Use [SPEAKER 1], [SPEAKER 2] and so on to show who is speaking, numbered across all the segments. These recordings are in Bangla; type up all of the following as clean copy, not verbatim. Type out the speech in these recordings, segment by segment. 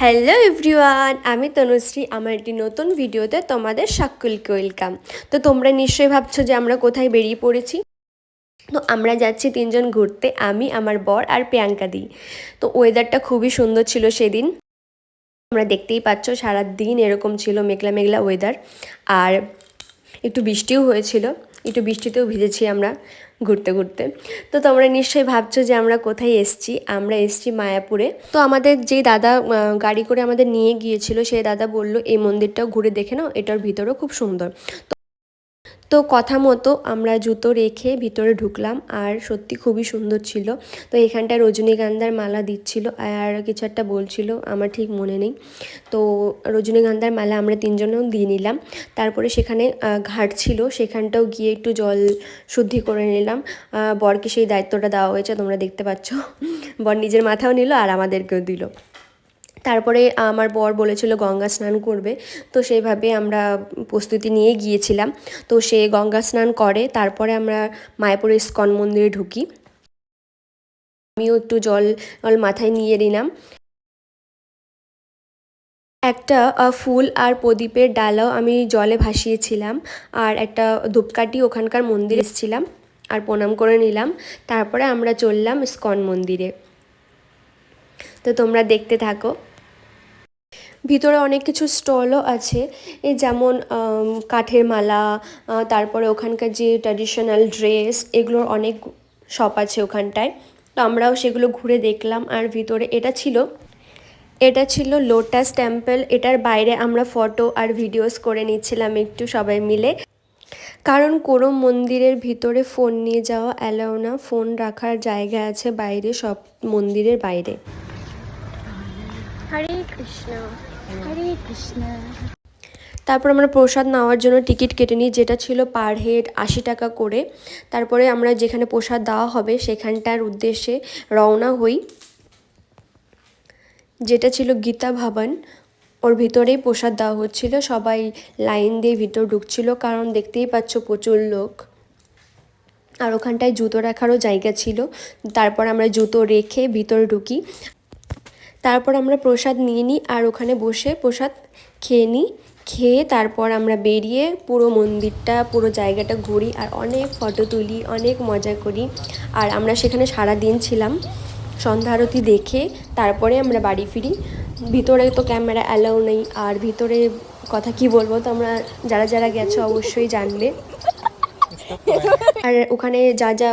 [SPEAKER 1] হ্যালো এভরিওয়ান, আমি তনুশ্রী। আমার একটি নতুন ভিডিওতে তোমাদের সকলকে ওয়েলকাম। তো তোমরা নিশ্চয়ই ভাবছো যে আমরা কোথায় বেরিয়ে পড়েছি। তো আমরা যাচ্ছি তিনজন ঘুরতে, আমি, আমার বর আর প্রিয়াঙ্কা দি। তো ওয়েদারটা খুবই সুন্দর ছিল সেদিন। তোমরা দেখতেই পাচ্ছ সারাদিন এরকম ছিল, মেঘলা মেঘলা ওয়েদার। আর একটু বৃষ্টিও হয়েছিল, একটু বৃষ্টিতেও ভিজেছি আমরা ঘুরতে ঘুরতে। তো তোমরা নিশ্চয়ই ভাবছো যে আমরা কোথায় এসছি। আমরা এসছি মায়াপুরে। তো আমাদের যে দাদা গাড়ি করে আমাদের নিয়ে গিয়েছিল, সেই দাদা বলল এই মন্দিরটাও ঘুরে দেখে নাও, এটার ভিতরেও খুব সুন্দর। তো কথা মতো আমরা জুতো রেখে ভিতরে ঢুকলাম, আর সত্যি খুবই সুন্দর ছিল। তো এখানটায় রজনীগন্ধার মালা দিচ্ছিল আর কিছু একটা বলছিল, আমার ঠিক মনে নেই। তো রজনীগন্ধার মালা আমরা তিনজনেও দিয়ে নিলাম। তারপরে সেখানে ঘাট ছিল, সেখানটাও গিয়ে একটু জল শুদ্ধি করে নিলাম। বরকে সেই দায়িত্বটা দেওয়া হয়েছে, তোমরা দেখতে পাচ্ছ। বর নিজের মাথাও নিল আর আমাদেরকেও দিল। তারপরে আমার বর বলেছিল গঙ্গা স্নান করবে, তো সেইভাবে আমরা প্রস্তুতি নিয়ে গিয়েছিলাম। তো সে গঙ্গা স্নান করে, তারপরে আমরা মায়াপুর ইস্কন মন্দিরে ঢুকি। আমিও একটু জল মাথায় নিয়ে নিলাম। একটা ফুল আর প্রদীপের ডালাও আমি জলে ভাসিয়েছিলাম, আর একটা ধূপকাঠি ওখানকার মন্দিরে এসেছিলাম আর প্রণাম করে নিলাম। তারপরে আমরা চললাম ইস্কন মন্দিরে। তো তোমরা দেখতে থাকো। ভিতরে অনেক কিছু স্টলও আছে, এই যেমন কাঠের মালা, তারপরে ওখানকার যে ট্র্যাডিশনাল ড্রেস, এগুলোর অনেক শপ আছে ওখানটায়। তো আমরাও সেগুলো ঘুরে দেখলাম। আর ভিতরে এটা ছিল লোটাস টেম্পল। এটার বাইরে আমরা ফটো আর ভিডিওস করে নিচ্ছিলাম একটু সবাই মিলে, কারণ কোনো মন্দিরের ভিতরে ফোন নিয়ে যাওয়া অ্যালাউ না। ফোন রাখার জায়গা আছে বাইরে, সব মন্দিরের বাইরে। হরে কৃষ্ণ, হরে কৃষ্ণ। তারপর আমরা প্রসাদ নেওয়ার জন্য টিকিট কেটে নিই, যেটা ছিল পার হেড 80 টাকা করে। তারপরে আমরা যেখানে প্রসাদ দেওয়া হবে সেখানটার উদ্দেশ্যে রওনা হই, যেটা ছিল গীতা ভবন। ওর ভিতরেই প্রসাদ দেওয়া হচ্ছিল, সবাই লাইন দিয়ে ভিতর ঢুকছিল, কারণ দেখতেই পাচ্ছ প্রচুর লোক। আর ওখানটায় জুতো রাখারও জায়গা ছিল। তারপর আমরা জুতো রেখে ভিতরে ঢুকি। তারপর আমরা প্রসাদ নিয়ে নিই আর ওখানে বসে প্রসাদ খেয়ে নিই। খেয়ে তারপর আমরা বেরিয়ে পুরো মন্দিরটা, পুরো জায়গাটা ঘুরি আর অনেক ফটো তুলি, অনেক মজা করি। আর আমরা সেখানে সারা দিন ছিলাম, সন্ধ্যা আরতি দেখে তারপরে আমরা বাড়ি ফিরি। ভিতরে তো ক্যামেরা অ্যালাউ নেই, আর ভিতরে কথা কি বলবো, তো আমরা যারা যারা গেছো অবশ্যই জানবে। আর ওখানে যা যা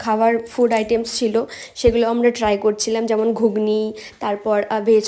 [SPEAKER 1] খাবার ফুড আইটেমস ছিল সেগুলো আমরা ট্রাই করছিলাম, যেমন ঘুগনি, তারপর ভেজ